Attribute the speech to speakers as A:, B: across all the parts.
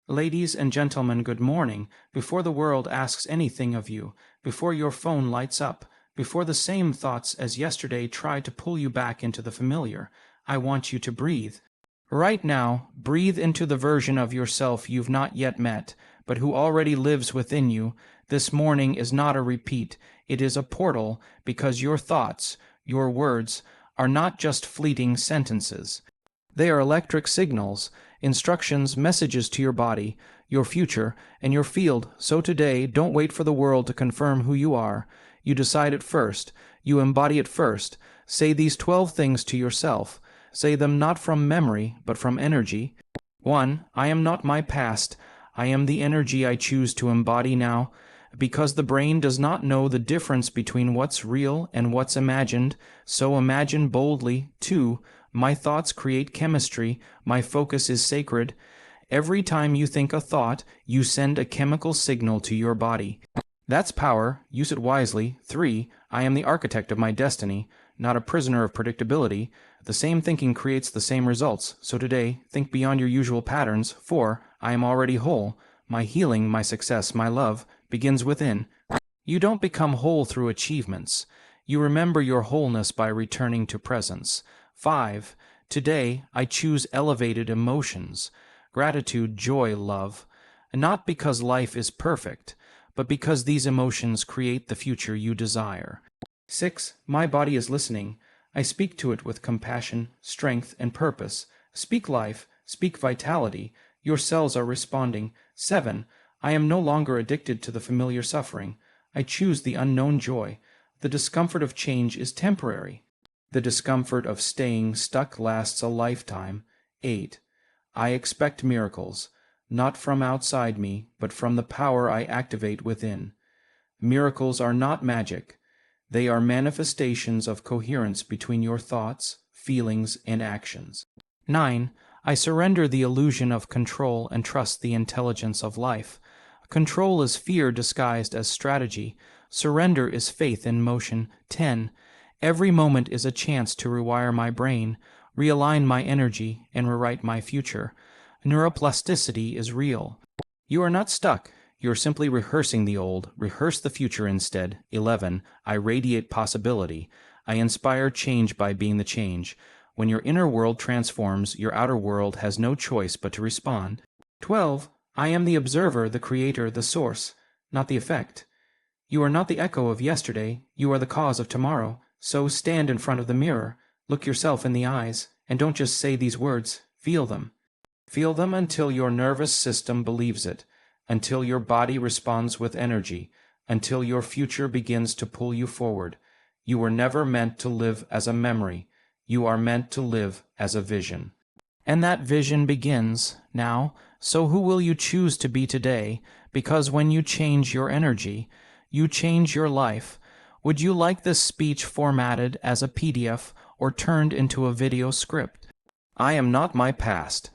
A: Ladies and gentlemen, good morning. Before the world asks anything of you, before your phone lights up, before the same thoughts as yesterday try to pull you back into the familiar, I want you to breathe. Right now, breathe into the version of yourself you've not yet met, but who already lives within you. This morning is not a repeat, it is a portal, because your thoughts, your words, are not just fleeting sentences. They are electric signals, instructions, messages to your body, your future, and your field. So today, don't wait for the world to confirm who you are. You decide it first. You embody it first. Say these 12 things to yourself. Say them not from memory, but from energy. 1. I am not my past. I am the energy I choose to embody now. Because the brain does not know the difference between what's real and what's imagined, so imagine boldly. 2. My thoughts create chemistry. My focus is sacred. Every time you think a thought, you send a chemical signal to your body. That's power. Use it wisely. 3. I am the architect of my destiny, not a prisoner of predictability. The same thinking creates the same results. So today, think beyond your usual patterns. 4. I am already whole. My healing, my success, my love begins within. You don't become whole through achievements. You remember your wholeness by returning to presence. 5. Today, I choose elevated emotions, gratitude, joy, love, not because life is perfect, but because these emotions create the future you desire. 6. My body is listening. I speak to it with compassion, strength, and purpose. Speak life, speak vitality. Your cells are responding. 7. I am no longer addicted to the familiar suffering. I choose the unknown joy. The discomfort of change is temporary. The discomfort of staying stuck lasts a lifetime. 8. I expect miracles, not from outside me, but from the power I activate within. Miracles are not magic. They are manifestations of coherence between your thoughts, feelings, and actions. 9. I surrender the illusion of control and trust the intelligence of life. Control is fear disguised as strategy. Surrender is faith in motion. 10. Every moment is a chance to rewire my brain, realign my energy, and rewrite my future. Neuroplasticity is real. You are not stuck. You are simply rehearsing the old. Rehearse the future instead. 11. I radiate possibility. I inspire change by being the change. When your inner world transforms, your outer world has no choice but to respond. 12. I am the observer, the creator, the source, not the effect. You are not the echo of yesterday. You are the cause of tomorrow. So stand in front of the mirror, look yourself in the eyes, and don't just say these words, feel them. Feel them until your nervous system believes it, until your body responds with energy, until your future begins to pull you forward. You were never meant to live as a memory. You are meant to live as a vision. And that vision begins now. So who will you choose to be today? Because when you change your energy, you change your life. Would you like this speech formatted as a PDF or turned into a video script? I am not my past.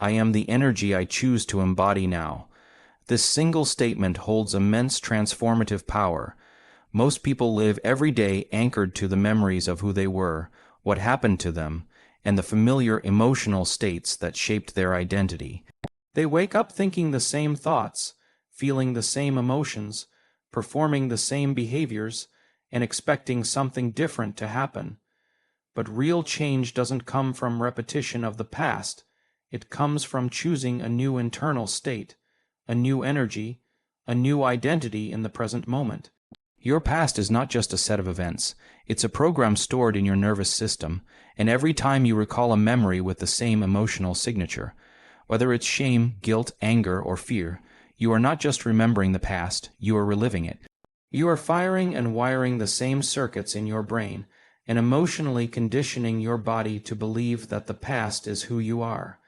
A: I am the energy I choose to embody now. This single statement holds immense transformative power. Most people live every day anchored to the memories of who they were, what happened to them, and the familiar emotional states that shaped their identity. They wake up thinking the same thoughts, feeling the same emotions, performing the same behaviors, and expecting something different to happen. But real change doesn't come from repetition of the past. It comes from choosing a new internal state, a new energy, a new identity in the present moment. Your past is not just a set of events. It's a program stored in your nervous system, and every time you recall a memory with the same emotional signature, whether it's shame, guilt, anger, or fear, you are not just remembering the past, you are reliving it. You are firing and wiring the same circuits in your brain and emotionally conditioning your body to believe that the past is who you are.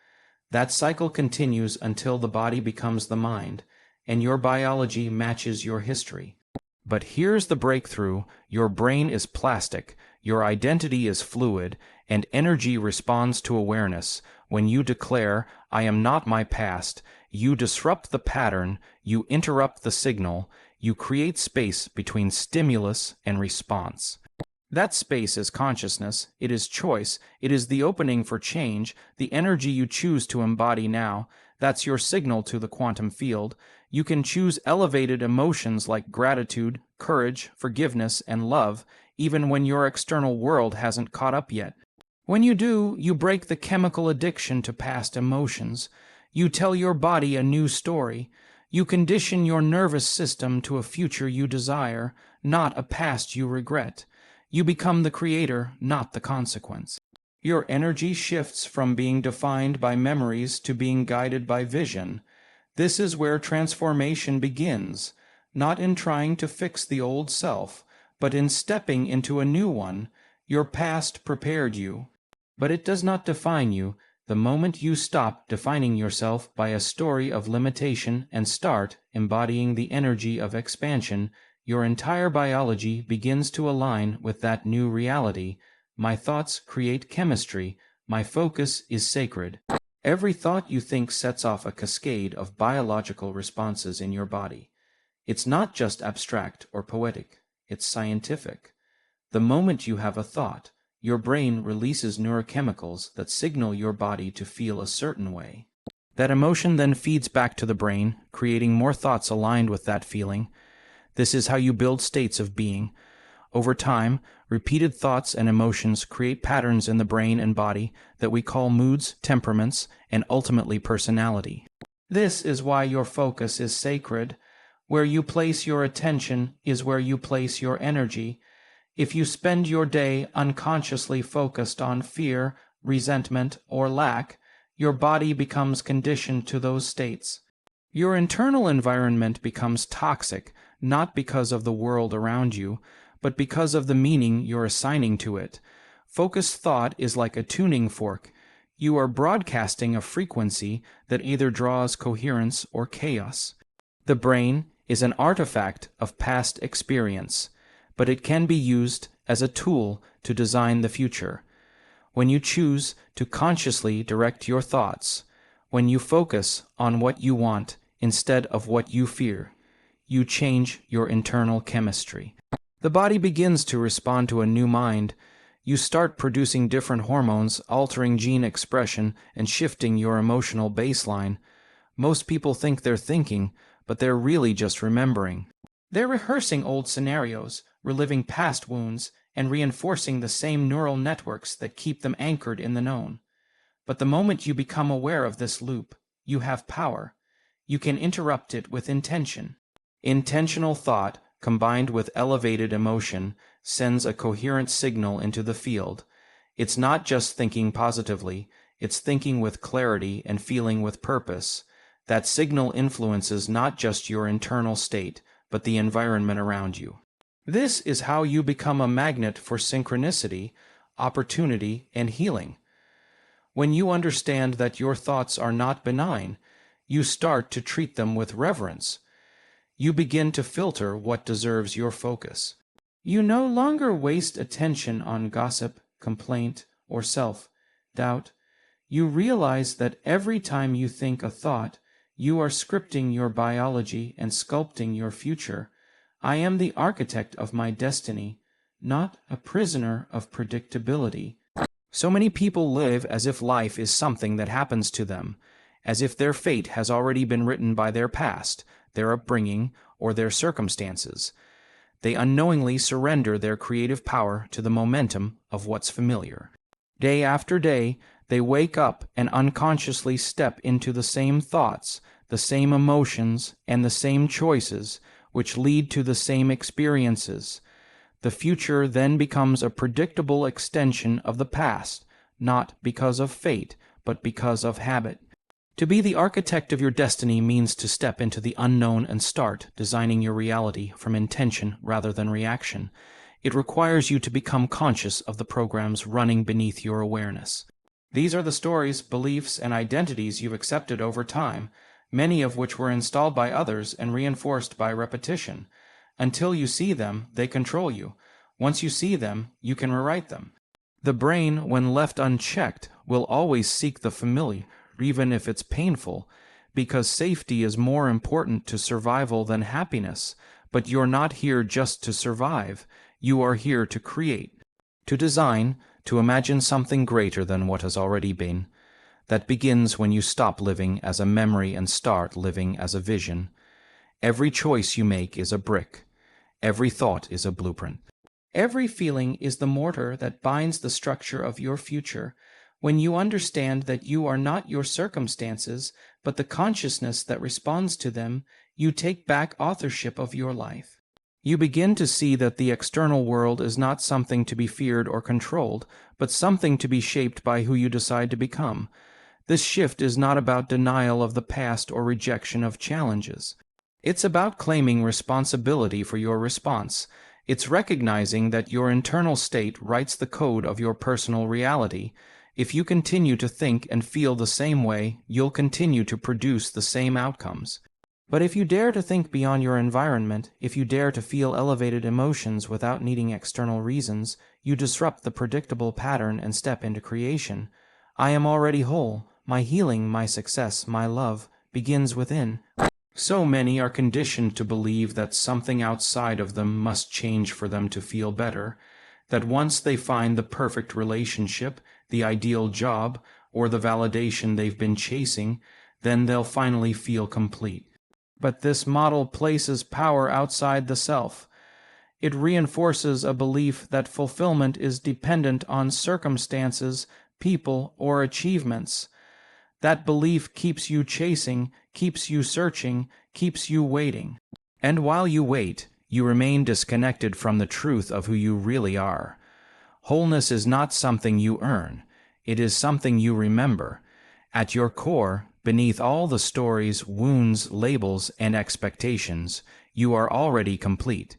A: That cycle continues until the body becomes the mind, and your biology matches your history. But here's the breakthrough. Your brain is plastic, your identity is fluid, and energy responds to awareness. When you declare, I am not my past, you disrupt the pattern, you interrupt the signal, you create space between stimulus and response. That space is consciousness, it is choice, it is the opening for change, the energy you choose to embody now. That's your signal to the quantum field. You can choose elevated emotions like gratitude, courage, forgiveness, and love, even when your external world hasn't caught up yet. When you do, you break the chemical addiction to past emotions. You tell your body a new story. You condition your nervous system to a future you desire, not a past you regret. You become the creator, not the consequence. Your energy shifts from being defined by memories to being guided by vision. This is where transformation begins, not in trying to fix the old self, but in stepping into a new one. Your past prepared you, but it does not define you. The moment you stop defining yourself by a story of limitation and start embodying the energy of expansion, your entire biology begins to align with that new reality. My thoughts create chemistry. My focus is sacred. Every thought you think sets off a cascade of biological responses in your body. It's not just abstract or poetic, it's scientific. The moment you have a thought, your brain releases neurochemicals that signal your body to feel a certain way. That emotion then feeds back to the brain, creating more thoughts aligned with that feeling. This is how you build states of being. Over time, repeated thoughts and emotions create patterns in the brain and body that we call moods, temperaments, and ultimately personality. This is why your focus is sacred. Where you place your attention is where you place your energy. If you spend your day unconsciously focused on fear, resentment, or lack, your body becomes conditioned to those states. Your internal environment becomes toxic, not because of the world around you, but because of the meaning you're assigning to it. Focused thought is like a tuning fork. You are broadcasting a frequency that either draws coherence or chaos. The brain is an artifact of past experience, but it can be used as a tool to design the future. When you choose to consciously direct your thoughts, when you focus on what you want instead of what you fear, you change your internal chemistry. The body begins to respond to a new mind. You start producing different hormones, altering gene expression, and shifting your emotional baseline. Most people think they're thinking, but they're really just remembering. They're rehearsing old scenarios, reliving past wounds, and reinforcing the same neural networks that keep them anchored in the known. But the moment you become aware of this loop, you have power. You can interrupt it with intention. Intentional thought, combined with elevated emotion, sends a coherent signal into the field. It's not just thinking positively, it's thinking with clarity and feeling with purpose. That signal influences not just your internal state, but the environment around you. This is how you become a magnet for synchronicity, opportunity, and healing. When you understand that your thoughts are not benign, you start to treat them with reverence. You begin to filter what deserves your focus. You no longer waste attention on gossip, complaint, or self-doubt. You realize that every time you think a thought, you are scripting your biology and sculpting your future. I am the architect of my destiny, not a prisoner of predictability. So many people live as if life is something that happens to them, as if their fate has already been written by their past, their upbringing, or their circumstances. They unknowingly surrender their creative power to the momentum of what's familiar. Day after day, they wake up and unconsciously step into the same thoughts, the same emotions, and the same choices, which lead to the same experiences. The future then becomes a predictable extension of the past, not because of fate, but because of habit. To be the architect of your destiny means to step into the unknown and start designing your reality from intention rather than reaction. It requires you to become conscious of the programs running beneath your awareness. These are the stories, beliefs, and identities you've accepted over time, many of which were installed by others and reinforced by repetition. Until you see them, they control you. Once you see them, you can rewrite them. The brain, when left unchecked, will always seek the familiar, even if it's painful, because safety is more important to survival than happiness. But you're not here just to survive. You are here to create, to design, to imagine something greater than what has already been. that begins when you stop living as a memory and start living as a vision. Every choice you make is a brick. Every thought is a blueprint. Every feeling is the mortar that binds the structure of your future. When you understand that you are not your circumstances, but the consciousness that responds to them, you take back authorship of your life. You begin to see that the external world is not something to be feared or controlled, but something to be shaped by who you decide to become. This shift is not about denial of the past or rejection of challenges. It's about claiming responsibility for your response. It's recognizing that your internal state writes the code of your personal reality. If you continue to think and feel the same way, you'll continue to produce the same outcomes. But if you dare to think beyond your environment, if you dare to feel elevated emotions without needing external reasons, you disrupt the predictable pattern and step into creation. I am already whole. My healing, my success, my love begins within. So many are conditioned to believe that something outside of them must change for them to feel better, that once they find the perfect relationship, the ideal job, or the validation they've been chasing, then they'll finally feel complete. But this model places power outside the self. It reinforces a belief that fulfillment is dependent on circumstances, people, or achievements. That belief keeps you chasing, keeps you searching, keeps you waiting. And while you wait, you remain disconnected from the truth of who you really are. Wholeness is not something you earn. It is something you remember. At your core, beneath all the stories, wounds, labels, and expectations, you are already complete.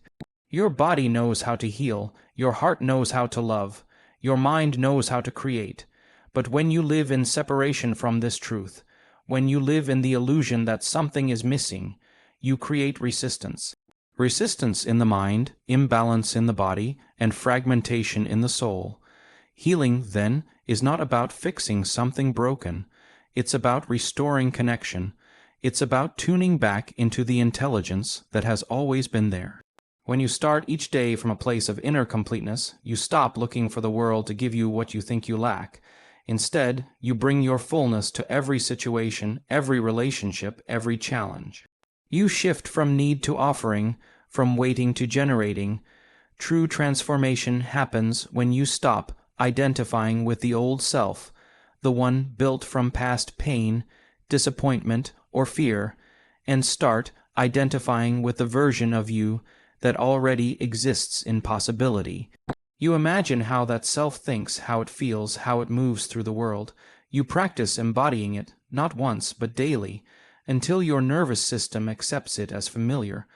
A: Your body knows how to heal, your heart knows how to love, your mind knows how to create. But when you live in separation from this truth, when you live in the illusion that something is missing, you create resistance. Resistance in the mind, imbalance in the body, and fragmentation in the soul. Healing, then, is not about fixing something broken. It's about restoring connection. It's about tuning back into the intelligence that has always been there. When you start each day from a place of inner completeness, you stop looking for the world to give you what you think you lack. Instead, you bring your fullness to every situation, every relationship, every challenge. You shift from need to offering, from waiting to generating. True transformation happens when you stop identifying with the old self, the one built from past pain, disappointment, or fear, and start identifying with the version of you that already exists in possibility. You imagine how that self thinks, how it feels, how it moves through the world. You practice embodying it, not once, but daily, until your nervous system accepts it as familiar.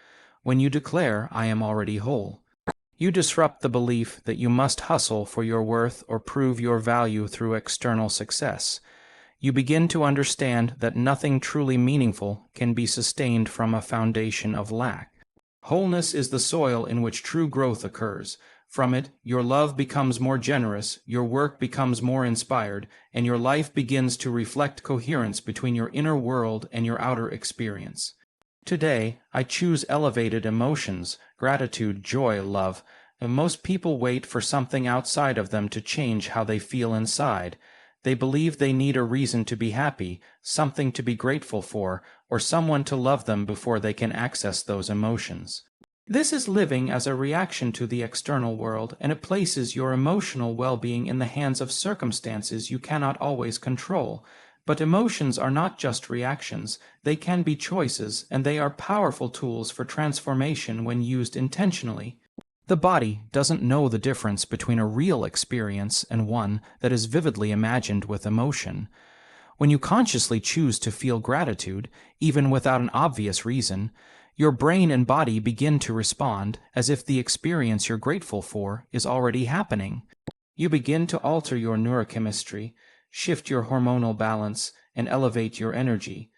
A: When you declare, "I am already whole," you disrupt the belief that you must hustle for your worth or prove your value through external success. You begin to understand that nothing truly meaningful can be sustained from a foundation of lack. Wholeness is the soil in which true growth occurs. From it, your love becomes more generous, your work becomes more inspired, and your life begins to reflect coherence between your inner world and your outer experience. Today, I choose elevated emotions, gratitude, joy, love. And most people wait for something outside of them to change how they feel inside. They believe they need a reason to be happy, something to be grateful for, or someone to love them before they can access those emotions. This is living as a reaction to the external world, and it places your emotional well-being in the hands of circumstances you cannot always control. But emotions are not just reactions. They can be choices, and they are powerful tools for transformation when used intentionally. The body doesn't know the difference between a real experience and one that is vividly imagined with emotion. When you consciously choose to feel gratitude, even without an obvious reason, your brain and body begin to respond as if the experience you're grateful for is already happening. You begin to alter your neurochemistry, shift your hormonal balance, and elevate your energy.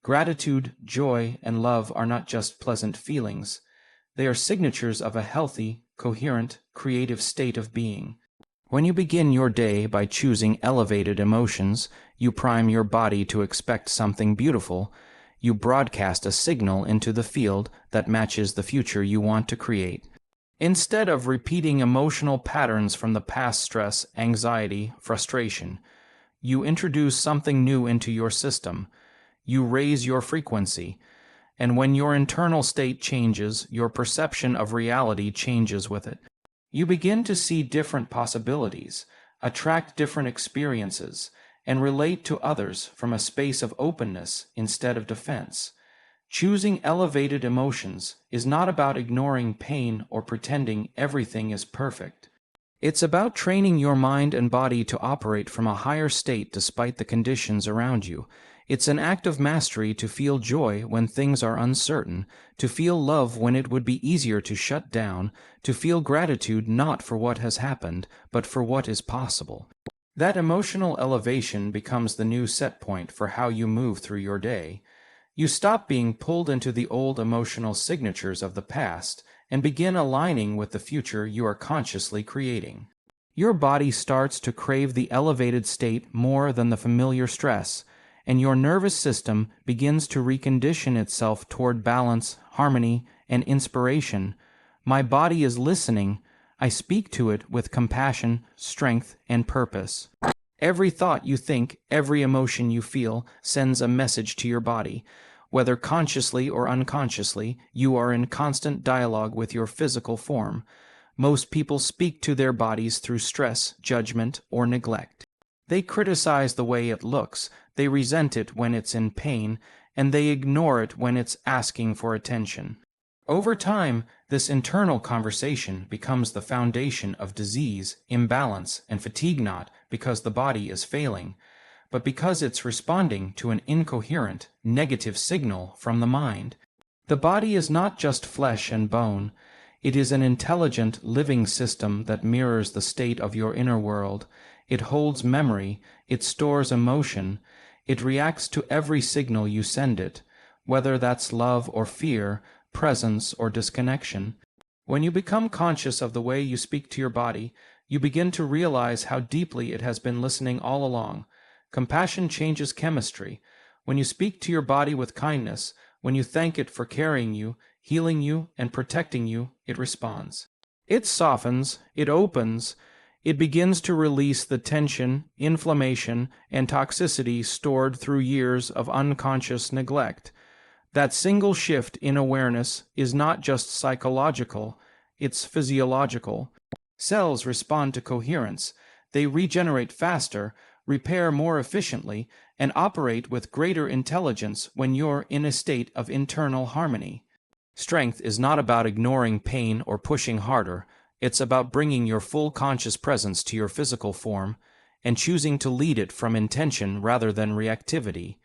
A: Gratitude, joy, and love are not just pleasant feelings. They are signatures of a healthy, coherent, creative state of being. When you begin your day by choosing elevated emotions, you prime your body to expect something beautiful. You broadcast a signal into the field that matches the future you want to create. Instead of repeating emotional patterns from the past stress, anxiety, frustration, You introduce something new into your system. You raise your frequency. And when your internal state changes, your perception of reality changes with it. You begin to see different possibilities, attract different experiences, and relate to others from a space of openness instead of defense. Choosing elevated emotions is not about ignoring pain or pretending everything is perfect. It's about training your mind and body to operate from a higher state despite the conditions around you. It's an act of mastery to feel joy when things are uncertain, to feel love when it would be easier to shut down, to feel gratitude not for what has happened, but for what is possible. That emotional elevation becomes the new set point for how you move through your day. You stop being pulled into the old emotional signatures of the past and begin aligning with the future you are consciously creating. Your body starts to crave the elevated state more than the familiar stress, and your nervous system begins to recondition itself toward balance, harmony, and inspiration. My body is listening. I speak to it with compassion, strength, and purpose. Every thought you think, every emotion you feel, sends a message to your body. Whether consciously or unconsciously, you are in constant dialogue with your physical form. Most people speak to their bodies through stress, judgment, or neglect. They criticize the way it looks, they resent it when it's in pain, and they ignore it when it's asking for attention. Over time, this internal conversation becomes the foundation of disease, imbalance, and fatigue, not because the body is failing, but because it's responding to an incoherent, negative signal from the mind. The body is not just flesh and bone. It is an intelligent, living system that mirrors the state of your inner world. It holds memory, it stores emotion, it reacts to every signal you send it, whether that's love or fear, presence or disconnection. When you become conscious of the way you speak to your body, you begin to realize how deeply it has been listening all along. Compassion changes chemistry. When you speak to your body with kindness, when you thank it for carrying you, healing you, and protecting you, it responds. It softens, it opens, it begins to release the tension, inflammation, and toxicity stored through years of unconscious neglect. That single shift in awareness is not just psychological, it's physiological. Cells respond to coherence. They regenerate faster, repair more efficiently, and operate with greater intelligence when you're in a state of internal harmony. Strength is not about ignoring pain or pushing harder. It's about bringing your full conscious presence to your physical form and choosing to lead it from intention rather than reactivity.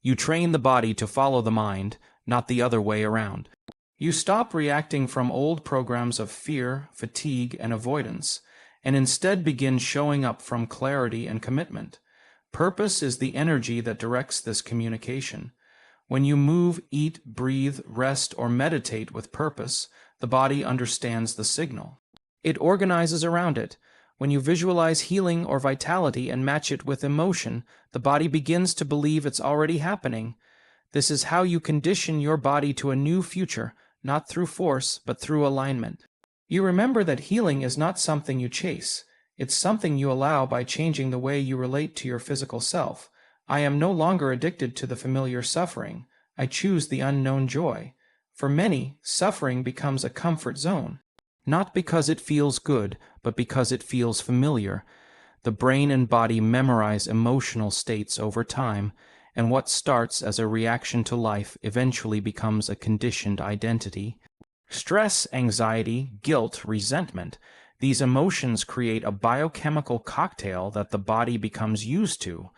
A: You train the body to follow the mind, not the other way around. You stop reacting from old programs of fear, fatigue, and avoidance, and instead begin showing up from clarity and commitment. Purpose is the energy that directs this communication. When you move, eat, breathe, rest, or meditate with purpose, the body understands the signal. It organizes around it. When you visualize healing or vitality and match it with emotion, the body begins to believe it's already happening. This is how you condition your body to a new future, not through force, but through alignment. You remember that healing is not something you chase. It's something you allow by changing the way you relate to your physical self. I am no longer addicted to the familiar suffering. I choose the unknown joy. For many, suffering becomes a comfort zone. Not because it feels good, but because it feels familiar. The brain and body memorize emotional states over time, and what starts as a reaction to life eventually becomes a conditioned identity. Stress, anxiety, guilt, resentment, these emotions create a biochemical cocktail that the body becomes used to.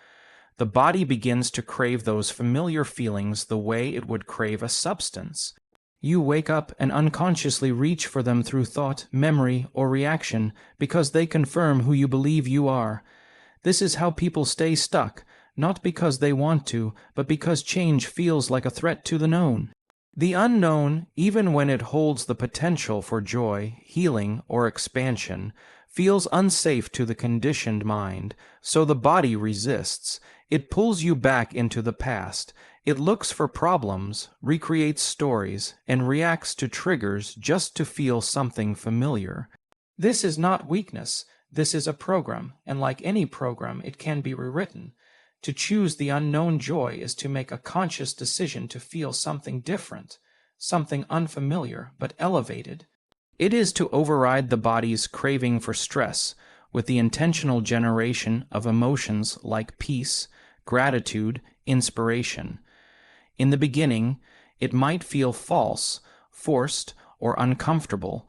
A: The body begins to crave those familiar feelings the way it would crave a substance. You wake up and unconsciously reach for them through thought, memory, or reaction because they confirm who you believe you are. This is how people stay stuck, not because they want to, but because change feels like a threat to the known. The unknown, even when it holds the potential for joy, healing, or expansion, feels unsafe to the conditioned mind, so the body resists. It pulls you back into the past. It looks for problems, recreates stories, and reacts to triggers just to feel something familiar. This is not weakness. This is a program, and like any program, it can be rewritten. To choose the unknown joy is to make a conscious decision to feel something different, something unfamiliar but elevated. It is to override the body's craving for stress with the intentional generation of emotions like peace, gratitude, inspiration. In the beginning, it might feel false, forced, or uncomfortable,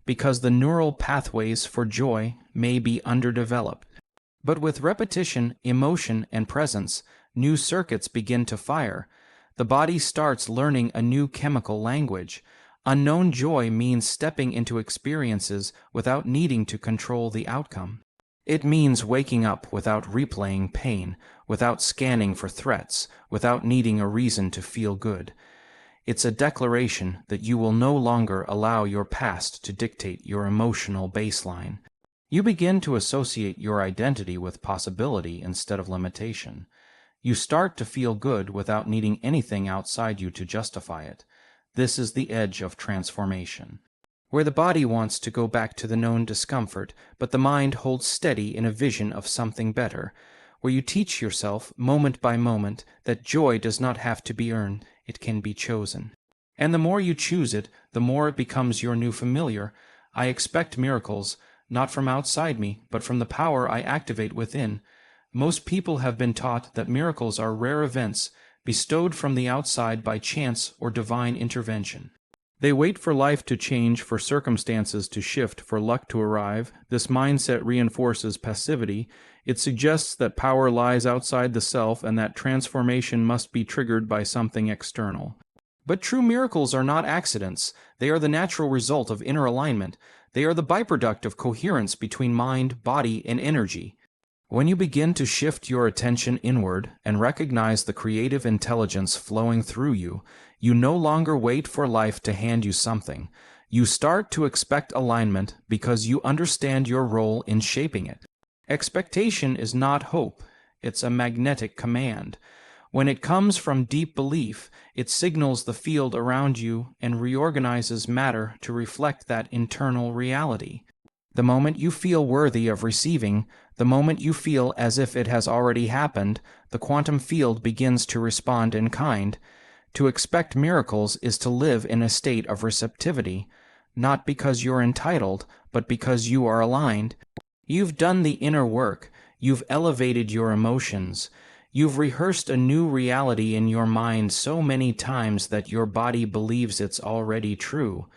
A: because the neural pathways for joy may be underdeveloped. But with repetition, emotion, and presence, new circuits begin to fire. The body starts learning a new chemical language. Unknown joy means stepping into experiences without needing to control the outcome. It means waking up without replaying pain, without scanning for threats, without needing a reason to feel good. It's a declaration that you will no longer allow your past to dictate your emotional baseline. You begin to associate your identity with possibility instead of limitation. You start to feel good without needing anything outside you to justify it. This is the edge of transformation, where the body wants to go back to the known discomfort, but the mind holds steady in a vision of something better, where you teach yourself, moment by moment, that joy does not have to be earned, it can be chosen. And the more you choose it, the more it becomes your new familiar. I expect miracles, not from outside me, but from the power I activate within. Most people have been taught that miracles are rare events, bestowed from the outside by chance or divine intervention. They wait for life to change, for circumstances to shift, for luck to arrive. This mindset reinforces passivity. It suggests that power lies outside the self and that transformation must be triggered by something external. But true miracles are not accidents. They are the natural result of inner alignment. They are the byproduct of coherence between mind, body, and energy. When you begin to shift your attention inward and recognize the creative intelligence flowing through you, you no longer wait for life to hand you something. You start to expect alignment because you understand your role in shaping it. Expectation is not hope, it's a magnetic command. When it comes from deep belief, it signals the field around you and reorganizes matter to reflect that internal reality. The moment you feel worthy of receiving, the moment you feel as if it has already happened, the quantum field begins to respond in kind. To expect miracles is to live in a state of receptivity, not because you're entitled, but because you are aligned. You've done the inner work. You've elevated your emotions. You've rehearsed a new reality in your mind so many times that your body believes it's already true.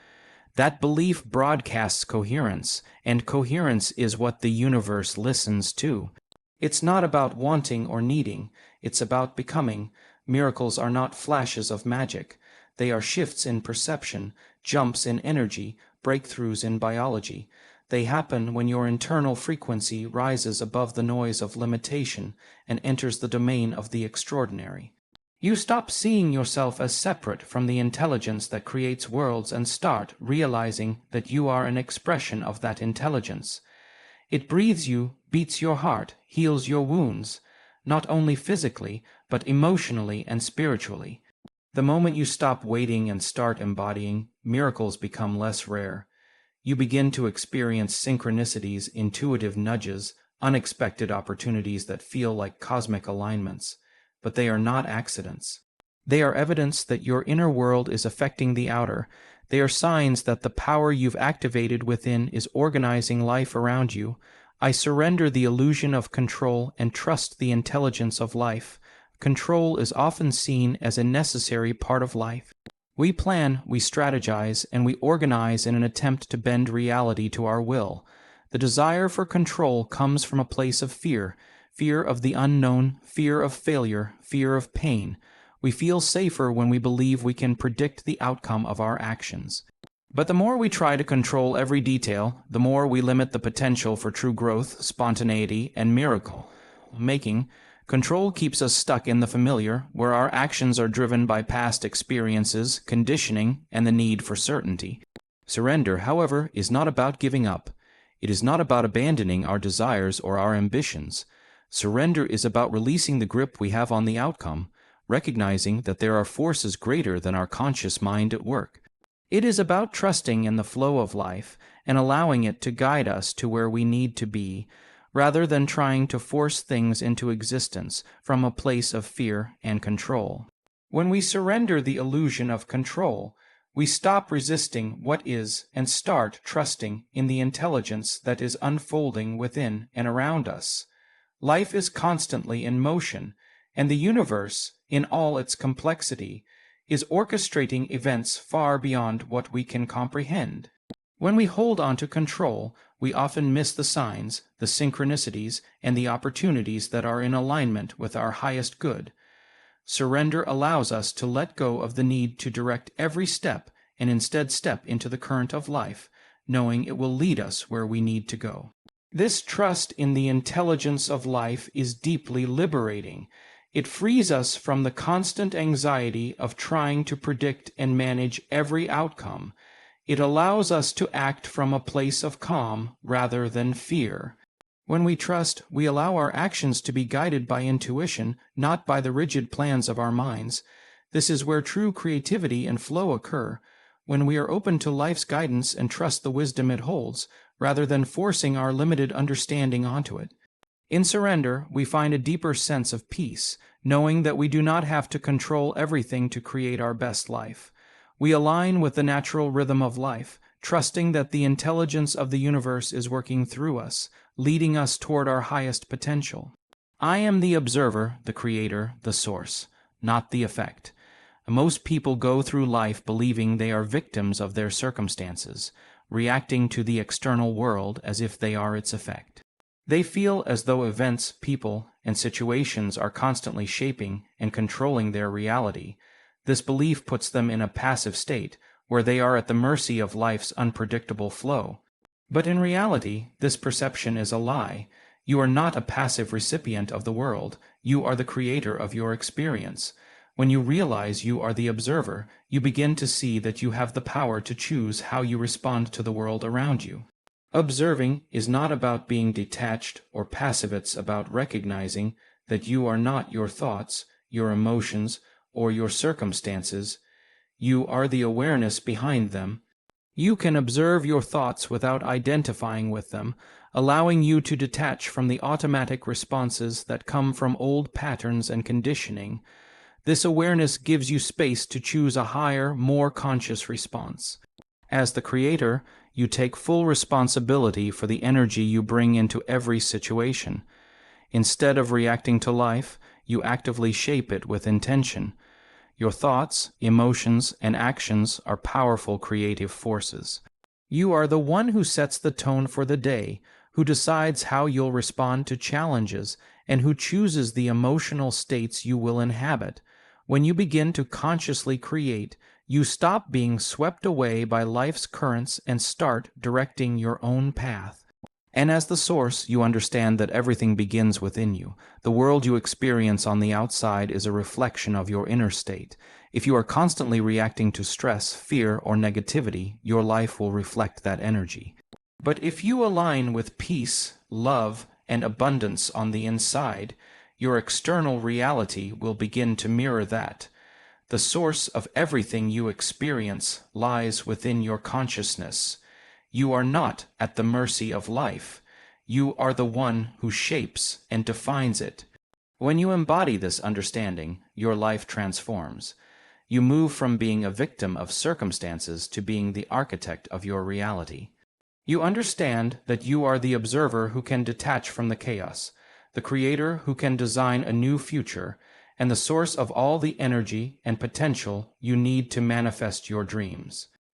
A: That belief broadcasts coherence, and coherence is what the universe listens to. It's not about wanting or needing, it's about becoming. Miracles are not flashes of magic. They are shifts in perception, jumps in energy, breakthroughs in biology. They happen when your internal frequency rises above the noise of limitation and enters the domain of the extraordinary. You stop seeing yourself as separate from the intelligence that creates worlds and start realizing that you are an expression of that intelligence. It breathes you, beats your heart, heals your wounds, not only physically, but emotionally and spiritually. The moment you stop waiting and start embodying, miracles become less rare. You begin to experience synchronicities, intuitive nudges, unexpected opportunities that feel like cosmic alignments. But they are not accidents. They are evidence that your inner world is affecting the outer. They are signs that the power you've activated within is organizing life around you. I surrender the illusion of control and trust the intelligence of life. Control is often seen as a necessary part of life. We plan, we strategize, and we organize in an attempt to bend reality to our will. The desire for control comes from a place of fear. Fear of the unknown, fear of failure, fear of pain. We feel safer when we believe we can predict the outcome of our actions. But the more we try to control every detail, the more we limit the potential for true growth, spontaneity, and miracle making. Control keeps us stuck in the familiar, where our actions are driven by past experiences, conditioning, and the need for certainty. Surrender, however, is not about giving up. It is not about abandoning our desires or our ambitions. Surrender is about releasing the grip we have on the outcome, recognizing that there are forces greater than our conscious mind at work. It is about trusting in the flow of life and allowing it to guide us to where we need to be, rather than trying to force things into existence from a place of fear and control. When we surrender the illusion of control, we stop resisting what is and start trusting in the intelligence that is unfolding within and around us. Life is constantly in motion, and the universe, in all its complexity, is orchestrating events far beyond what we can comprehend. When we hold on to control, we often miss the signs, the synchronicities, and the opportunities that are in alignment with our highest good. Surrender allows us to let go of the need to direct every step and instead step into the current of life, knowing it will lead us where we need to go. This trust in the intelligence of life is deeply liberating. It frees us from the constant anxiety of trying to predict and manage every outcome. It allows us to act from a place of calm rather than fear. When we trust, we allow our actions to be guided by intuition, not by the rigid plans of our minds. This is where true creativity and flow occur, when we are open to life's guidance and trust the wisdom it holds, rather than forcing our limited understanding onto it. In surrender, we find a deeper sense of peace, knowing that we do not have to control everything to create our best life. We align with the natural rhythm of life, trusting that the intelligence of the universe is working through us, leading us toward our highest potential. I am the observer, the creator, the source, not the effect. Most people go through life believing they are victims of their circumstances, reacting to the external world as if they are its effect. They feel as though events, people, and situations are constantly shaping and controlling their reality. This belief puts them in a passive state, where they are at the mercy of life's unpredictable flow. But in reality, this perception is a lie. You are not a passive recipient of the world. You are the creator of your experience. When you realize you are the observer, you begin to see that you have the power to choose how you respond to the world around you. Observing is not about being detached or passive. It's about recognizing that you are not your thoughts, your emotions, or your circumstances. You are the awareness behind them. You can observe your thoughts without identifying with them, allowing you to detach from the automatic responses that come from old patterns and conditioning. This awareness gives you space to choose a higher, more conscious response. As the creator, you take full responsibility for the energy you bring into every situation. Instead of reacting to life, you actively shape it with intention. Your thoughts, emotions, and actions are powerful creative forces. You are the one who sets the tone for the day, who decides how you'll respond to challenges, and who chooses the emotional states you will inhabit. When you begin to consciously create, you stop being swept away by life's currents and start directing your own path. And as the source, you understand that everything begins within you. The world you experience on the outside is a reflection of your inner state. If you are constantly reacting to stress, fear, or negativity, your life will reflect that energy. But if you align with peace, love, and abundance on the inside, your external reality will begin to mirror that. The source of everything you experience lies within your consciousness. You are not at the mercy of life. You are the one who shapes and defines it. When you embody this understanding, your life transforms. You move from being a victim of circumstances to being the architect of your reality. You understand that you are the observer who can detach from the chaos, the creator who can design a new future, and the source of all the energy and potential you need to manifest your dreams.